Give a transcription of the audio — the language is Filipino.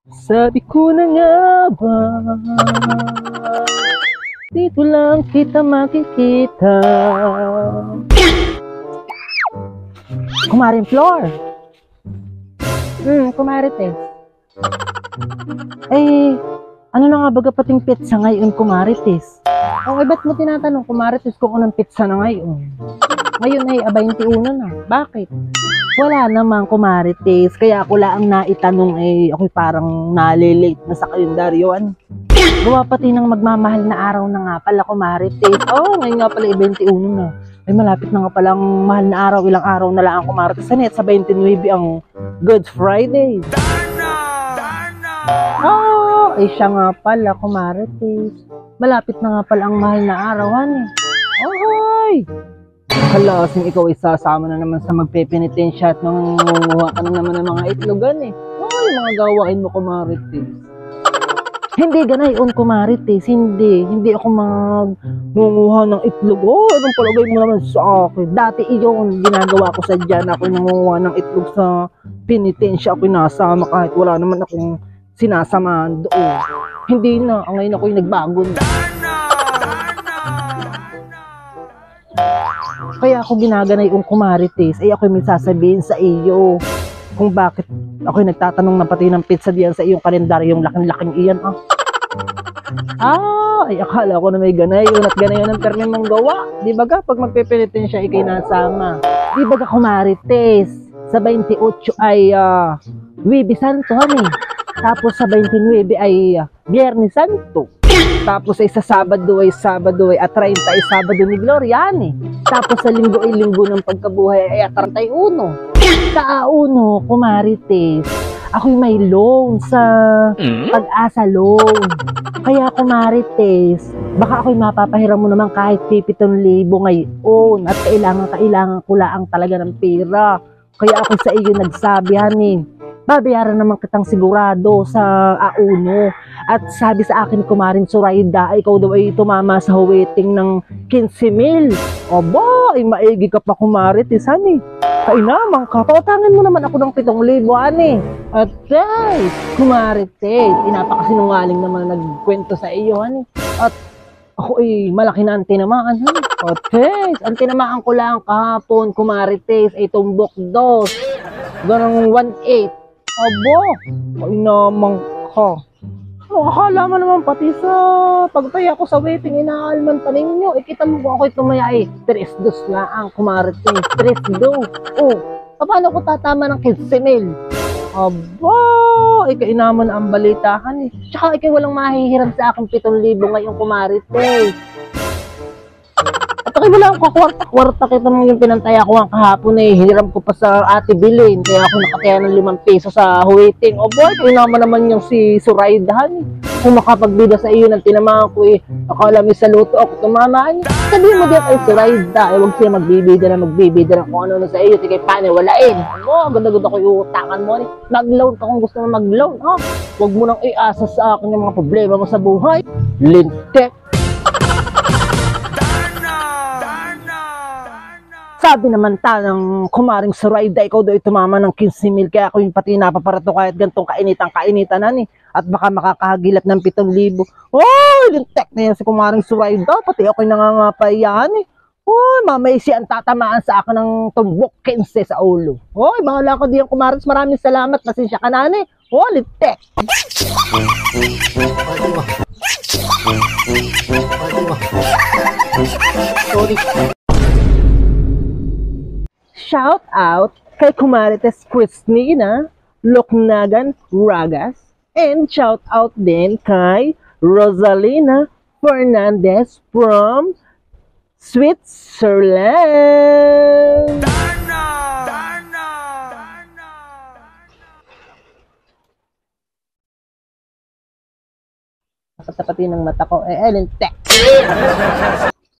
Sabi ko na nga ba, dito lang kita makikita. Kumaring Flor. Kumari Tess. Eh, ano na nga baga pating pizza ngayon, kumari Tess? Okay, ba't mo tinatanong, kumari Tess, kung anong pizza na ngayon? Ngayon ay 21 na. Bakit? Wala naman, kumari Tess. Kaya ako lang naitanong ako'y parang nalilate na sa kalendaryo. Gawa pati ng magmamahal na araw na nga pala, kumari Tess. Ngayon nga pala 21 na. Ay, malapit na nga palang mahal na araw. Ilang araw na lang ang kumari Tess. Sa 29 ang Good Friday. Ay siya nga pala, kumari Tess. Malapit na nga pala ang mahal na araw, Oy! Hala, kasing ikaw ay sasama na naman sa magpepenitensya at nangunguha ka na naman ng mga itlogan Ay, mga gawain mo, kumari Tess. Hindi ganayon, kumari Tess. Hindi ako mangunguha ng itlog. Anong palagay mo naman sa akin? Dati iyon, ginagawa ko sa dyan. Ako nangunguha ng itlog sa penitensya. Ako'y nasama kahit wala naman akong sinasamahan doon. Hindi na, ngayon ako'y nagbago na. Kaya ako ginaganay yung kumari Tess, ako'y may sasabihin sa iyo kung bakit ako'y nagtatanong na pati ng pizza diyan sa iyong kalendaryo, yung laking-laking iyan. Ay akala ko na may ganayon at ganayon ang permi mong gawa. Di ba pag magpepenitensya ikay nasama? Di ba kumari Tess, sa 28 ay Huwebes Santo, Tapos sa 29 ay Biyernes Santo. Tapos ay sa Sabado ay at 30 ay Sabado ni Gloria, Tapos sa Linggo ay Linggo ng Pagkabuhay ay 31. Sa uno, kumari Tess, ako'y may loan sa Pag-asa loan. Kaya kumari Tess, baka ako'y mapapahiram mo naman kahit 7,000 ngayon at kailangan ko lang talaga ng pera. Kaya ako sa iyo nagsabi, babayaran naman kitang sigurado sa auno. At sabi sa akin, kumaring Zoraida, ikaw daw ay tumama sa huweting ng 15,000. Aba, ay maigi ka pa, kumari Tess, Kainaman ka, pautangin mo naman ako ng 7,000, At kumari Tess, napakasinungaling naman nagkwento sa iyo, At ako malaki na ang tinamaan, At Tess, ang tinamaan ko lang kahapon, kumari Tess, ay tumbok 2. Ganang 1/8. Abo, ay naman ka. Akala mo naman pati sa pagtaya ko sa waiting, inaalman pa ninyo. Kita mo kung ako'y tumaya 3-2 lang, kumari Tess. 3-2. Paano ko tatama ng 15,000? Aba, kainaman ang balitahan Tsaka walang mahihiram sa akin 7,000 ngayon, kumari Tess. At wala akong kakwarta-kwarta, kita mo yung pinantaya ko ang kahapon hiram ko pa sa ate Bilin, kaya ako nakataya ng 5 peso sa waiting. Kainaman naman yung si Zoraida, Kung makapagbida sa iyo ng tinamaan ko akala may saluto ako tumamaan. Sabihin mo din kay Zoraida, huwag siya magbibida na kung ano sa iyo, kay paniwalain. Ganda-ganda ko yung utakan mo, Mag-loan ka kung gusto mo mag-loan, Huwag mo nang iasa sa akin yung mga problema mo sa buhay. Lintek! Sabi naman ng kumaring Zoraida, ikaw daw tumama ng 15,000, kaya ako yung pati napaparato kahit gantong kainitan at baka makakahagilap ng 7,000. Lintek na yan si kumaring Zoraida, pati ako'y nangangapayan mamay siya ang tatamaan sa akin ng tumbok 15 sa ulo. Bahala ko diyan, kumaring, maraming salamat, pasensya ka na, lintek. Sorry. Shout out kay Kumarites Christina Loknagan Ragas, and shout out din kay Rosalina Fernandez from Switzerland. Nakatapatin ng mata ko, lintek.